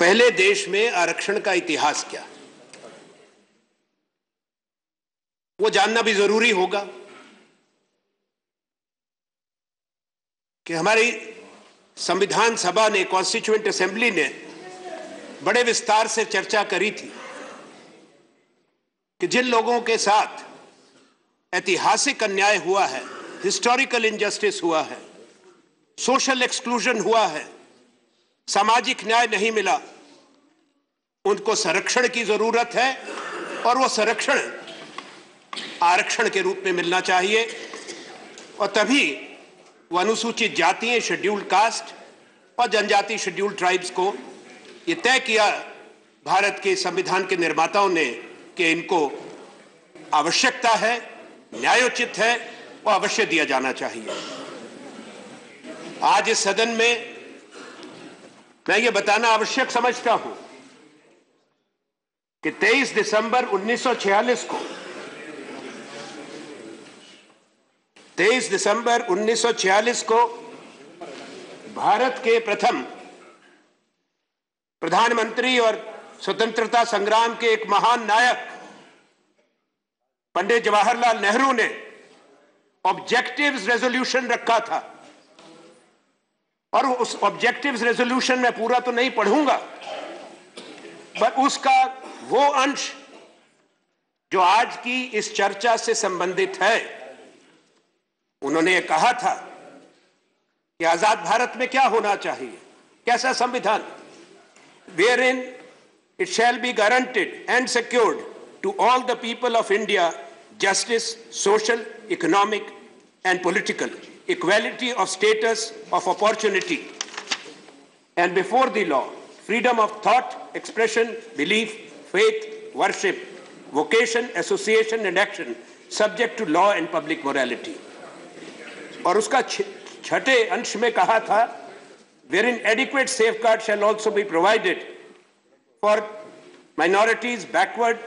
पहले देश में आरक्षण का इतिहास क्या, वो जानना भी जरूरी होगा कि हमारी संविधान सभा ने, कॉन्स्टिट्यूएंट असेंबली ने बड़े विस्तार से चर्चा करी थी कि जिन लोगों के साथ ऐतिहासिक अन्याय हुआ है, हिस्टोरिकल इनजस्टिस हुआ है, सोशल एक्सक्लूजन हुआ है, सामाजिक न्याय नहीं मिला, उनको संरक्षण की जरूरत है और वो संरक्षण आरक्षण के रूप में मिलना चाहिए। और तभी वो अनुसूचित जातियां, शेड्यूल्ड कास्ट और जनजाति शेड्यूल्ड ट्राइब्स को ये तय किया भारत के संविधान के निर्माताओं ने कि इनको आवश्यकता है, न्यायोचित है, वो अवश्य दिया जाना चाहिए। आज इस सदन में मैं ये बताना आवश्यक समझता हूं कि 23 दिसंबर 1946 को 23 दिसंबर 1946 को भारत के प्रथम प्रधानमंत्री और स्वतंत्रता संग्राम के एक महान नायक पंडित जवाहरलाल नेहरू ने ऑब्जेक्टिव्स रेजोल्यूशन रखा था। और उस ऑब्जेक्टिव्स रेजोल्यूशन में पूरा तो नहीं पढ़ूंगा, पर उसका वो अंश जो आज की इस चर्चा से संबंधित है, उन्होंने ये कहा था कि आजाद भारत में क्या होना चाहिए, कैसा संविधान, wherein it shall be guaranteed and secured to all the people of India justice, social, economic and political, equality of status, of opportunity and before the law, freedom of thought, expression, belief, faith, worship, vocation, association and action subject to law and public morality। और उसका छठे अंश में कहा था wherein adequate safeguard shall also be provided for minorities, backward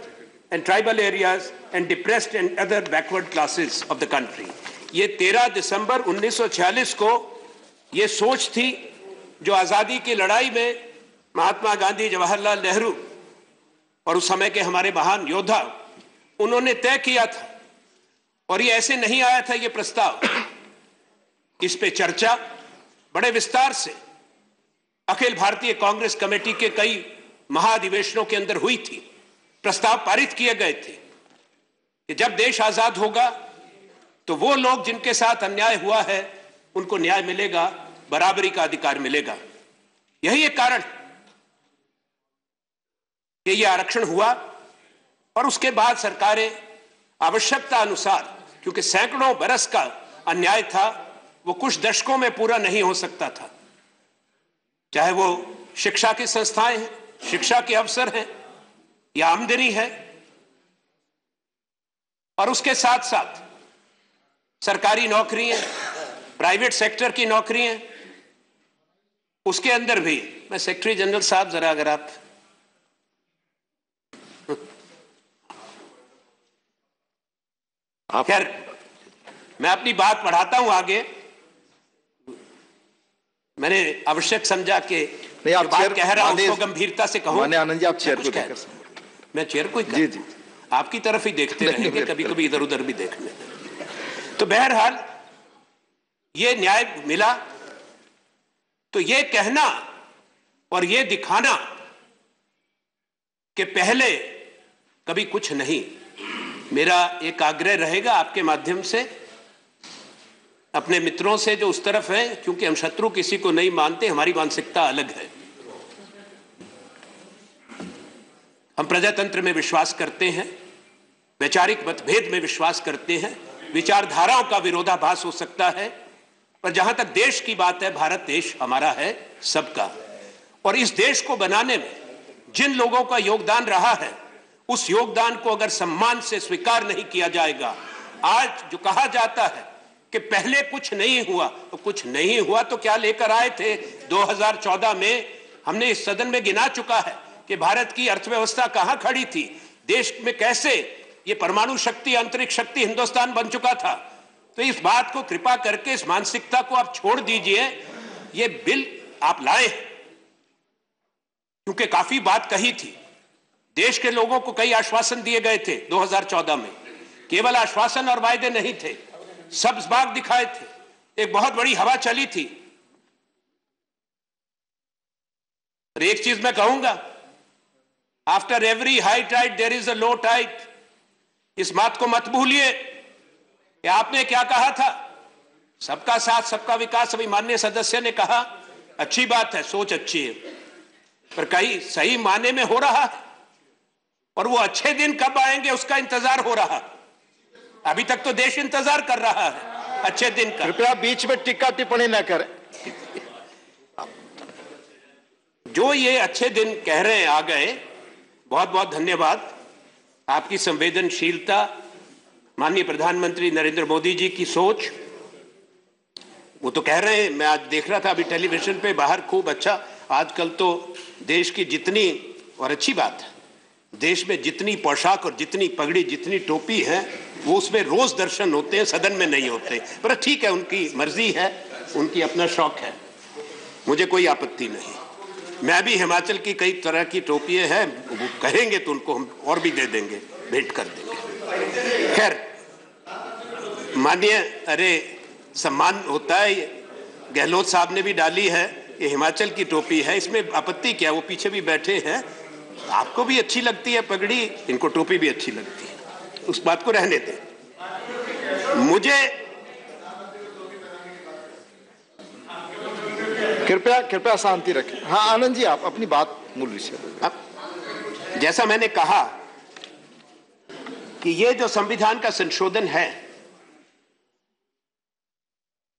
and tribal areas and depressed and other backward classes of the country। ये 13 दिसंबर 1946 को ये सोच थी जो आजादी की लड़ाई में महात्मा गांधी, जवाहरलाल नेहरू और उस समय के हमारे महान योद्धा, उन्होंने तय किया था। और ये ऐसे नहीं आया था ये प्रस्ताव, इस पे चर्चा बड़े विस्तार से अखिल भारतीय कांग्रेस कमेटी के कई महाधिवेशनों के अंदर हुई थी। प्रस्ताव पारित किए गए थे कि जब देश आजाद होगा तो वो लोग जिनके साथ अन्याय हुआ है उनको न्याय मिलेगा, बराबरी का अधिकार मिलेगा। यही एक कारण कि ये आरक्षण हुआ। और उसके बाद सरकारें आवश्यकता अनुसार, क्योंकि सैकड़ों बरस का अन्याय था, वो कुछ दशकों में पूरा नहीं हो सकता था, चाहे वो शिक्षा की संस्थाएं हैं, शिक्षा के अवसर हैं या आमदनी है, और उसके साथ साथ सरकारी नौकरियां, प्राइवेट सेक्टर की नौकरियां, उसके अंदर भी। मैं सेक्रेटरी जनरल साहब जरा अगर आप खैर मैं अपनी बात बढ़ाता हूं आगे। मैंने आवश्यक समझा कि नहीं, आप बात कह रहा हूं उसको गंभीरता से कहूं। आनंद जी, आप चेयर को देखकर, मैं चेयर को ही, जी आपकी तरफ ही देखते रहेंगे, कभी कभी इधर उधर भी देख लें। तो बहरहाल ये न्याय मिला, तो ये कहना और ये दिखाना कि पहले कभी कुछ नहीं, मेरा एक आग्रह रहेगा आपके माध्यम से अपने मित्रों से जो उस तरफ है, क्योंकि हम शत्रु किसी को नहीं मानते, हमारी मानसिकता अलग है। हम प्रजातंत्र में विश्वास करते हैं, वैचारिक मतभेद में विश्वास करते हैं, विचारधाराओं का विरोधाभास हो सकता है, पर जहां तक देश की बात है, भारत देश हमारा है, सबका। और इस देश को बनाने में जिन लोगों का योगदान रहा है, उस योगदान को अगर सम्मान से स्वीकार नहीं किया जाएगा, आज जो कहा जाता है कि पहले कुछ नहीं हुआ, तो कुछ नहीं हुआ तो क्या लेकर आए थे 2014 में? हमने इस सदन में गिना चुका है कि भारत की अर्थव्यवस्था कहां खड़ी थी, देश में कैसे ये परमाणु शक्ति, अंतरिक्ष शक्ति हिंदुस्तान बन चुका था। तो इस बात को कृपा करके, इस मानसिकता को आप छोड़ दीजिए। ये बिल आप लाए क्योंकि काफी बात कही थी, देश के लोगों को कई आश्वासन दिए गए थे 2014 में। केवल आश्वासन और वायदे नहीं थे, सब्ज बाग दिखाए थे, एक बहुत बड़ी हवा चली थी। और एक चीज मैं कहूंगा, after every high tide there is a low tide. इस बात को मत भूलिए कि आपने क्या कहा था, सबका साथ सबका विकास। अभी माननीय सदस्य ने कहा, अच्छी बात है, सोच अच्छी है, पर कहीं सही माने में हो रहा है? और वो अच्छे दिन कब आएंगे उसका इंतजार हो रहा है। अभी तक तो देश इंतजार कर रहा है अच्छे दिन का। कृपया बीच में टिक्का टिप्पणी न करें। जो ये अच्छे दिन कह रहे हैं आ गए, बहुत बहुत धन्यवाद। आपकी संवेदनशीलता, माननीय प्रधानमंत्री नरेंद्र मोदी जी की सोच, वो तो कह रहे हैं, मैं आज देख रहा था अभी टेलीविजन पे बाहर, खूब अच्छा। आजकल तो देश की जितनी, और अच्छी बात है, देश में जितनी पोशाक और जितनी पगड़ी, जितनी टोपी है, वो उसमें रोज दर्शन होते हैं, सदन में नहीं होते। पर ठीक है, उनकी मर्जी है, उनकी अपना शौक है, मुझे कोई आपत्ति नहीं। मैं भी हिमाचल की कई तरह की टोपियां हैं, वो कहेंगे तो उनको हम और भी दे देंगे, भेंट कर देंगे। खैर, माननीय, अरे सम्मान होता है, गहलोत साहब ने भी डाली है, ये हिमाचल की टोपी है, इसमें आपत्ति क्या? वो पीछे भी बैठे हैं, आपको भी अच्छी लगती है पगड़ी, इनको टोपी भी अच्छी लगती है, उस बात को रहने दें। मुझे कृपया शांति रखें। हाँ आनंद जी, आप अपनी बात मूल विषय। अब जैसा मैंने कहा कि ये जो संविधान का संशोधन है,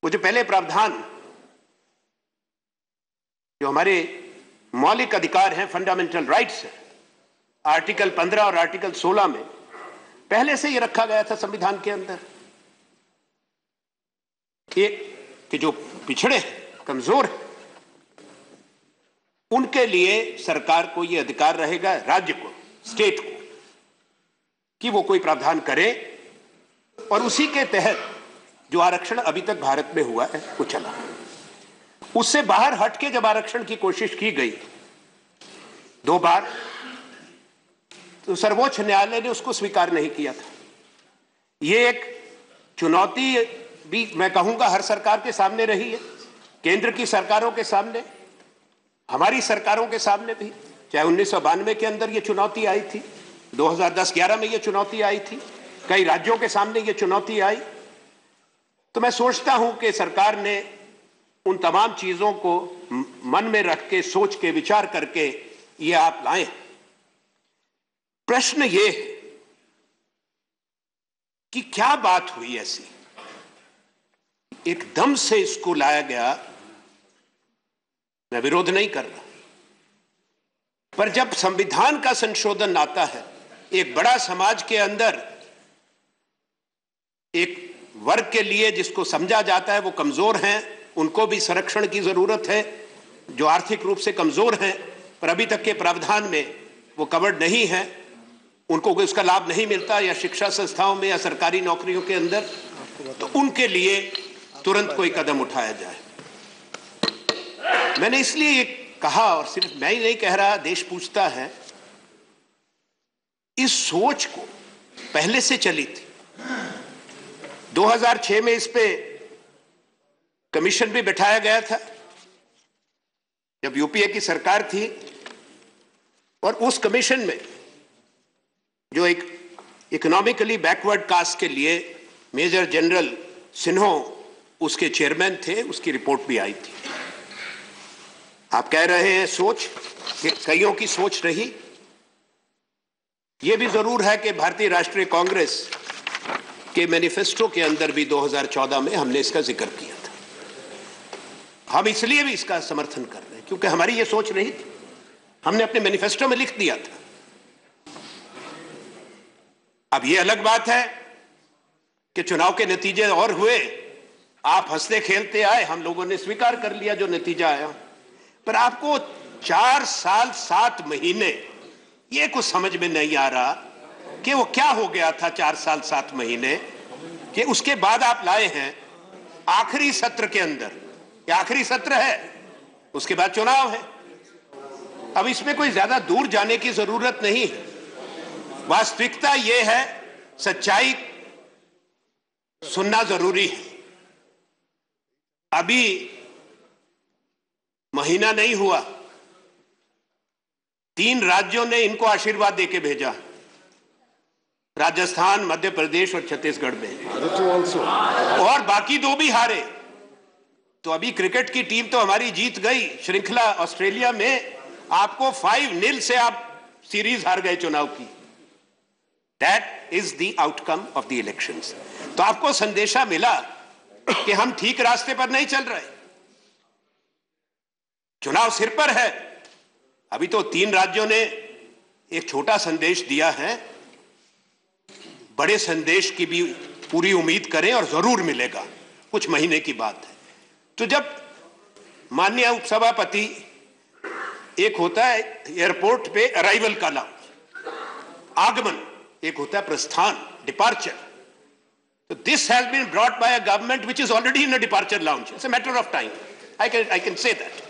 वो जो पहले प्रावधान, जो हमारे मौलिक अधिकार हैं, फंडामेंटल राइट्स हैं, आर्टिकल 15 और आर्टिकल 16 में पहले से ये रखा गया था संविधान के अंदर, कि जो पिछड़े हैं, कमजोर हैं, उनके लिए सरकार को यह अधिकार रहेगा, राज्य को, स्टेट को, कि वो कोई प्रावधान करे, और उसी के तहत जो आरक्षण अभी तक भारत में हुआ है वो चला। उससे बाहर हटके जब आरक्षण की कोशिश की गई 2 बार, तो सर्वोच्च न्यायालय ने उसको स्वीकार नहीं किया था। ये एक चुनौती भी मैं कहूंगा हर सरकार के सामने रही है, केंद्र की सरकारों के सामने, हमारी सरकारों के सामने भी। चाहे 1992 के अंदर ये चुनौती आई थी, 2010-11 में ये चुनौती आई थी, कई राज्यों के सामने ये चुनौती आई। तो मैं सोचता हूं कि सरकार ने उन तमाम चीजों को मन में रख के, सोच के, विचार करके ये आप लाए। प्रश्न ये है कि क्या बात हुई ऐसी, एकदम से इसको लाया गया। मैं विरोध नहीं कर रहा, पर जब संविधान का संशोधन आता है, एक बड़ा समाज के अंदर एक वर्ग के लिए जिसको समझा जाता है वो कमजोर हैं, उनको भी संरक्षण की जरूरत है, जो आर्थिक रूप से कमजोर हैं पर अभी तक के प्रावधान में वो कवर्ड नहीं है, उनको उसका लाभ नहीं मिलता, या शिक्षा संस्थाओं में या सरकारी नौकरियों के अंदर, तो उनके लिए तुरंत कोई कदम उठाया जाए। मैंने इसलिए ये कहा, और सिर्फ मैं ही नहीं कह रहा, देश पूछता है, इस सोच को पहले से चली थी। 2006 में इस पे कमीशन भी बिठाया गया था जब यूपीए की सरकार थी, और उस कमीशन में जो एक इकोनॉमिकली बैकवर्ड कास्ट के लिए मेजर जनरल सिन्हो उसके चेयरमैन थे, उसकी रिपोर्ट भी आई थी। आप कह रहे हैं सोच, कईयों की सोच रही। यह भी जरूर है कि भारतीय राष्ट्रीय कांग्रेस के मैनिफेस्टो के अंदर भी 2014 में हमने इसका जिक्र किया था। हम इसलिए भी इसका समर्थन कर रहे हैं क्योंकि हमारी ये सोच रही थी, हमने अपने मैनिफेस्टो में लिख दिया था। अब ये अलग बात है कि चुनाव के नतीजे और हुए, आप हंसते खेलते आए, हम लोगों ने स्वीकार कर लिया जो नतीजा आया, पर आपको 4 साल 7 महीने ये कुछ समझ में नहीं आ रहा कि वो क्या हो गया था 4 साल 7 महीने, कि उसके बाद आप लाए हैं आखिरी सत्र के अंदर। ये आखिरी सत्र है, उसके बाद चुनाव है। अब इसमें कोई ज्यादा दूर जाने की जरूरत नहीं है। वास्तविकता यह है, सच्चाई सुनना जरूरी है। अभी महीना नहीं हुआ, 3 राज्यों ने इनको आशीर्वाद देके भेजा, राजस्थान, मध्य प्रदेश और छत्तीसगढ़ में, और बाकी 2 भी हारे। तो अभी क्रिकेट की टीम तो हमारी जीत गई श्रृंखला ऑस्ट्रेलिया में, आपको 5-0 से आप सीरीज हार गए चुनाव की। That is the outcome of the elections. तो आपको संदेशा मिला कि हम ठीक रास्ते पर नहीं चल रहे, चुनाव सिर पर है। अभी तो 3 राज्यों ने एक छोटा संदेश दिया है, बड़े संदेश की भी पूरी उम्मीद करें और जरूर मिलेगा, कुछ महीने की बात है। तो जब माननीय उपसभापति, एक होता है एयरपोर्ट पे अराइवल का लाउंज, आगमन, एक होता है प्रस्थान, डिपार्चर। तो this has been brought by a government which is already in a departure lounge. It's a matter of time, I can say that.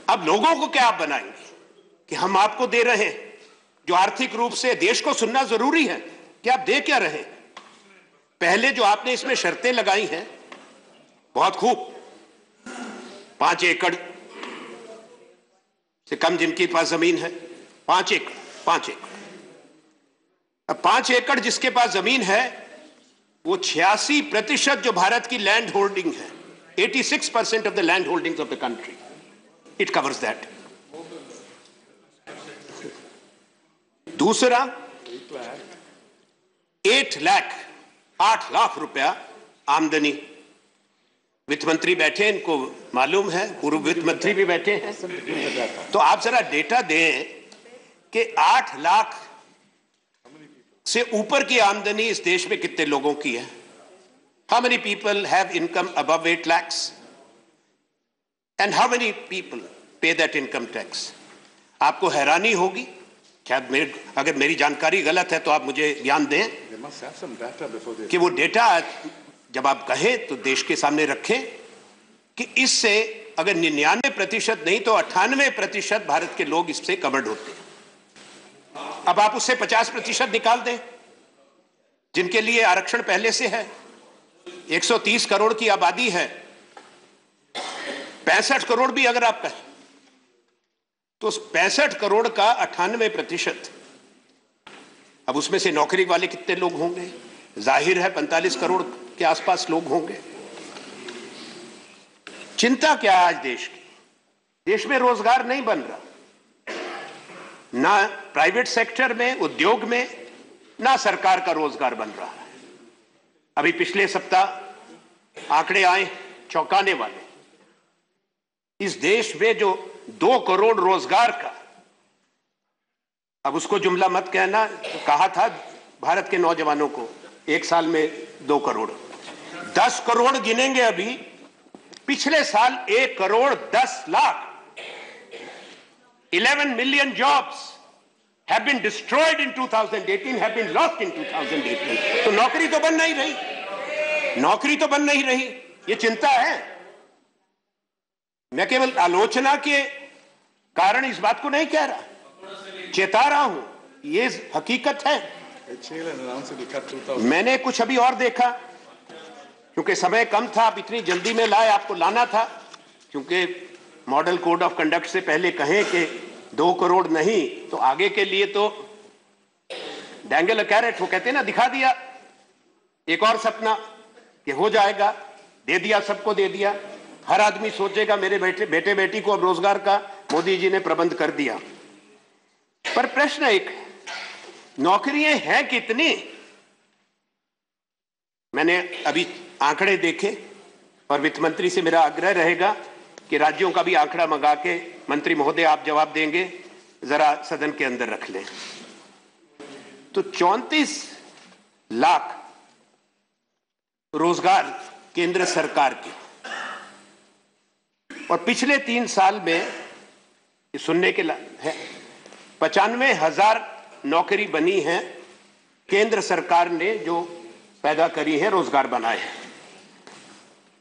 अब लोगों को क्या आप बनाएंगे कि हम आपको दे रहे हैं, जो आर्थिक रूप से देश को सुनना जरूरी है कि आप दे क्या रहे। पहले जो आपने इसमें शर्तें लगाई हैं बहुत खूब, 5 एकड़ से कम जिनके पास जमीन है, 5 एकड़। अब 5 एकड़ जिसके पास जमीन है, वो 86% जो भारत की लैंड होल्डिंग है, 86% of the land holdings of the country, it covers that. दूसरा, 8 लाख रुपया आमदनी। वित्त मंत्री बैठे, इनको मालूम है, पूर्व वित्त मंत्री भी बैठे हैं। तो आप जरा डेटा दें कि 8 लाख से ऊपर की आमदनी इस देश में कितने लोगों की है? How many people have income above 8 lakhs and how many people पे दैट इनकम टैक्स? आपको हैरानी होगी। शायद अगर मेरी जानकारी गलत है तो आप मुझे ज्ञान दें कि वो डेटा जब आप कहें तो देश के सामने रखें कि इससे अगर 99% नहीं तो 98% भारत के लोग इससे कवर्ड होते हैं। अब आप उससे 50% निकाल दें जिनके लिए आरक्षण पहले से है। 130 करोड़ की आबादी है, 65 करोड़ भी अगर आप कहें तो 65 करोड़ का 98%, अब उसमें से नौकरी वाले कितने लोग होंगे? जाहिर है 45 करोड़ के आसपास लोग होंगे। चिंता क्या है आज देश की? देश में रोजगार नहीं बन रहा, ना प्राइवेट सेक्टर में, उद्योग में, ना सरकार का रोजगार बन रहा है। अभी पिछले सप्ताह आंकड़े आए चौंकाने वाले। इस देश में जो 2 करोड़ रोजगार का, अब उसको जुमला मत कहना, कहा था भारत के नौजवानों को 1 साल में 2 करोड़, 10 करोड़ गिनेंगे अभी। पिछले साल 1 crore 10 lakh, 11 million jobs have been destroyed in 2018, have been lost in 2018। तो नौकरी तो बन नहीं रही, नौकरी तो बन नहीं रही, ये चिंता है। मैं केवल आलोचना के कारण इस बात को नहीं कह रहा, चेता रहा हूं, ये हकीकत है। मैंने कुछ अभी और देखा, क्योंकि समय कम था, आप इतनी जल्दी में लाए, आपको लाना था, क्योंकि मॉडल कोड ऑफ कंडक्ट से पहले कहें कि 2 करोड़ नहीं तो आगे के लिए तो डैंगल अ कैरेट, वो कहते हैं ना, दिखा दिया एक और सपना कि हो जाएगा, दे दिया, सबको दे दिया। हर आदमी सोचेगा मेरे बेटे बेटी को अब रोजगार का मोदी जी ने प्रबंध कर दिया। पर प्रश्न एक, नौकरियां हैं कितनी? मैंने अभी आंकड़े देखे और वित्त मंत्री से मेरा आग्रह रहेगा कि राज्यों का भी आंकड़ा मंगा के, मंत्री महोदय आप जवाब देंगे, जरा सदन के अंदर रख लें। तो 34 लाख रोजगार केंद्र सरकार के, और पिछले 3 साल में ये सुनने के है 95,000 नौकरी बनी है, केंद्र सरकार ने जो पैदा करी है, रोजगार बनाए हैं।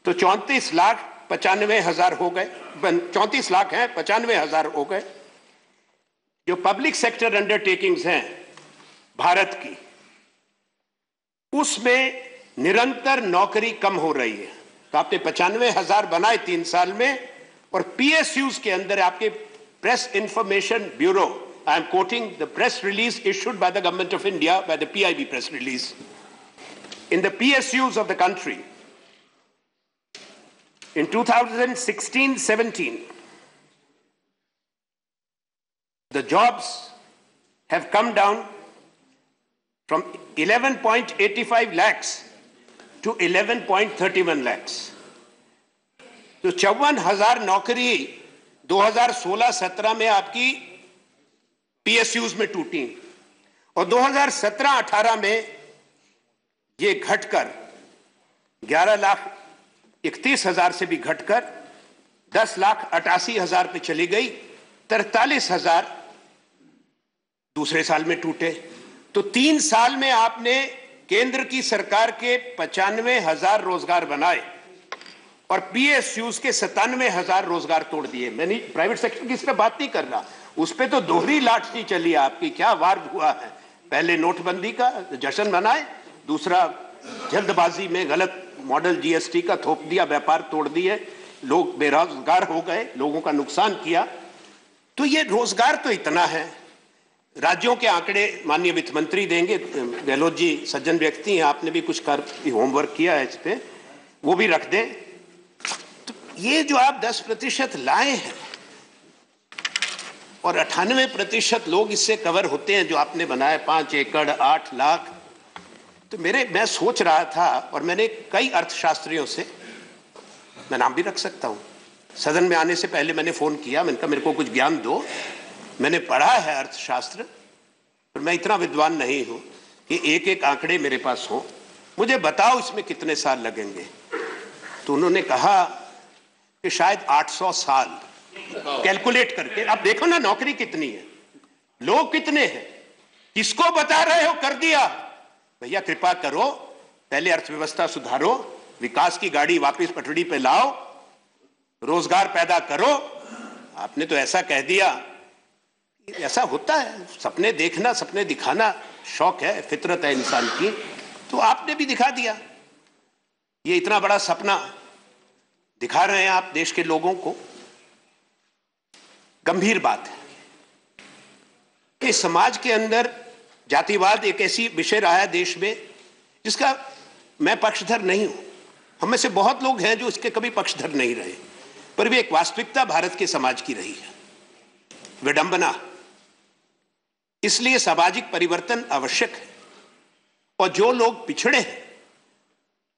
तो 34 लाख 95,000 हो गए, 34 लाख हैं, 95,000 हो गए। जो पब्लिक सेक्टर अंडरटेकिंग्स हैं भारत की, उसमें निरंतर नौकरी कम हो रही है। तो आपने 95,000 बनाए 3 साल में, और पीएसयूज के अंदर आपके press information bureau, I am quoting the press release issued by the government of India, by the PIB press release, in the PSUs of the country in 2016-17 the jobs have come down from 11.85 lakhs to 11.31 lakhs. तो 54,000 नौकरी 2016-17 में आपकी PSUs में टूटी, और 2017-18 में ये घटकर 11,31,000 से भी घटकर 10,88,000 पे चली गई। 43,000 दूसरे साल में टूटे। तो 3 साल में आपने केंद्र की सरकार के 95,000 रोजगार बनाए और पीएसयूज के 97,000 रोजगार तोड़ दिए। मैंने प्राइवेट सेक्टर की इस पर बात नहीं कर रहा, उस पर तो दोहरी लाठी चली आपकी, क्या वार हुआ है। पहले नोटबंदी का जश्न मनाए, दूसरा जल्दबाजी में गलत मॉडल जीएसटी का थोप दिया, व्यापार तोड़ दिए, लोग बेरोजगार हो गए, लोगों का नुकसान किया। तो ये रोजगार तो इतना है। राज्यों के आंकड़े माननीय वित्त मंत्री देंगे, गहलोत जी सज्जन व्यक्ति हैं, आपने भी कुछ होमवर्क किया है इस पे, वो भी रख दें। तो ये जो आप 10% लाए हैं और 98% लोग इससे कवर होते हैं जो आपने बनाया 5 एकड़ 8 लाख। तो मैं सोच रहा था, और मैंने कई अर्थशास्त्रियों से, मैं नाम भी रख सकता हूं, सदन में आने से पहले मैंने फोन किया, मैंने कहा मेरे को कुछ ज्ञान दो, मैंने पढ़ा है अर्थशास्त्र, पर मैं इतना विद्वान नहीं हूं कि एक एक आंकड़े मेरे पास हो, मुझे बताओ इसमें कितने साल लगेंगे। तो उन्होंने कहा कि शायद 800 साल कैलकुलेट करके। अब देखो ना नौकरी कितनी है, लोग कितने हैं, किसको बता रहे हो, कर दिया। भैया कृपा करो, पहले अर्थव्यवस्था सुधारो, विकास की गाड़ी वापस पटड़ी पे लाओ, रोजगार पैदा करो। आपने तो ऐसा कह दिया, ऐसा होता है, सपने देखना सपने दिखाना शौक है, फितरत है इंसान की, तो आपने भी दिखा दिया। ये इतना बड़ा सपना दिखा रहे हैं आप देश के लोगों को। गंभीर बात है कि समाज के अंदर जातिवाद एक ऐसी विषय रहा है देश में जिसका मैं पक्षधर नहीं हूं, हम में से बहुत लोग हैं जो इसके कभी पक्षधर नहीं रहे, पर भी एक वास्तविकता भारत के समाज की रही है, विडंबना। इसलिए सामाजिक परिवर्तन आवश्यक है, और जो लोग पिछड़े हैं,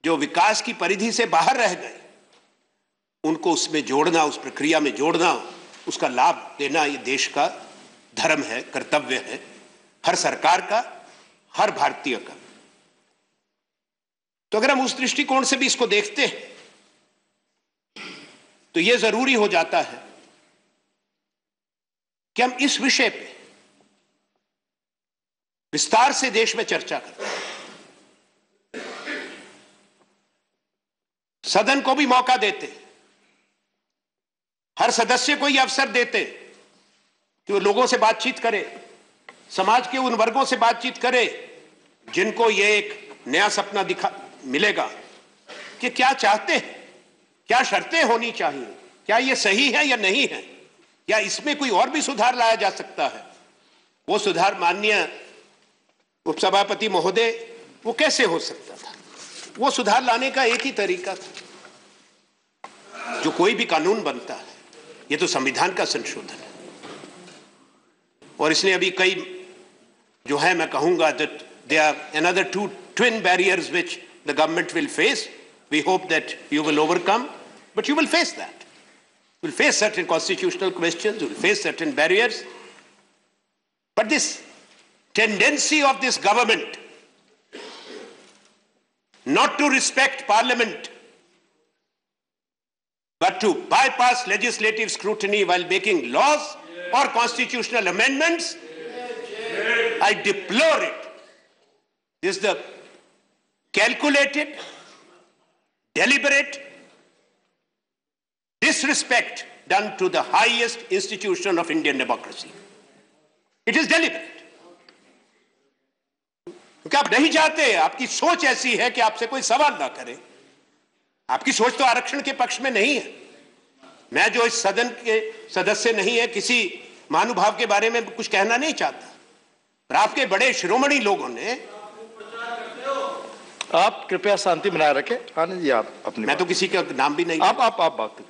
जो विकास की परिधि से बाहर रह गए, उनको उसमें जोड़ना, उस प्रक्रिया में जोड़ना, उसका लाभ देना, ये देश का धर्म है, कर्तव्य है, हर सरकार का, हर भारतीय का। तो अगर हम उस दृष्टिकोण से भी इसको देखते हैं तो यह जरूरी हो जाता है कि हम इस विषय पे विस्तार से देश में चर्चा करें, सदन को भी मौका देते, हर सदस्य को यह अवसर देते कि वो लोगों से बातचीत करे, समाज के उन वर्गों से बातचीत करे जिनको ये एक नया सपना मिलेगा कि क्या चाहते हैं, क्या शर्तें होनी चाहिए, क्या ये सही है या नहीं है, या इसमें कोई और भी सुधार लाया जा सकता है। वो सुधार माननीय उपसभापति महोदय, वो कैसे हो सकता था? वो सुधार लाने का एक ही तरीका था, जो कोई भी कानून बनता है, ये तो संविधान का संशोधन है। और इसलिए अभी कई जो है, मैं कहूंगा that there are another 2 twin barriers which the government will face. We hope that you will overcome, but you will face that. You will face certain constitutional questions, you will face certain barriers. But this tendency of this government not to respect parliament, but to bypass legislative scrutiny while making laws or constitutional amendments, I deplore it. This is the calculated, deliberate disrespect done to the highest institution of Indian democracy. It is deliberate. क्योंकि आप नहीं चाहते, आपकी सोच ऐसी है कि आपसे कोई सवाल ना करे। आपकी सोच तो आरक्षण के पक्ष में नहीं है। मैं जो इस सदन के सदस्य नहीं है, किसी महानुभाव के बारे में कुछ कहना नहीं चाहता, पर आपके बड़े शिरोमणि लोगों ने। आप कृपया शांति बनाए रखें। आनंद जी आप अपनी मैं तो किसी का नाम भी नहीं, आप बात करें।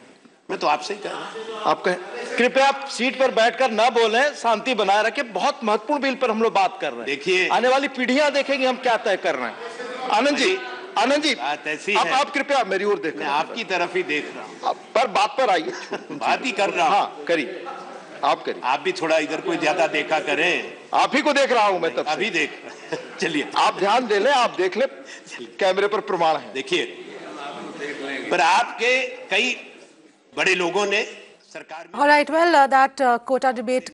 मैं तो आपसे ही कह रहा हूं। आप कहें। कृपया आप सीट पर बैठकर ना बोलें, शांति बनाए रखें। बहुत महत्वपूर्ण बिल पर हम लोग बात कर रहे हैं। देखिए, आने वाली पीढ़ियां देखेंगी हम क्या तय कर रहे हैं। आनंद जी बात ऐसी है। आप कृपया मेरी ओर देखें। मैं आपकी तरफ ही देख रहा हूं। पर बात पर आइए। बात ही कर रहा हूं। हाँ करिए, आप करिए। आप भी थोड़ा इधर कोई ज्यादा देखा करें। आप ही को देख रहा हूं मैं तब से। अभी देख चलिए, आप ध्यान दे लें, आप देख लें, कैमरे पर प्रमाण है। देखिए, पर आपके कई बड़े लोगों ने सरकार में। All right, well, that quota debate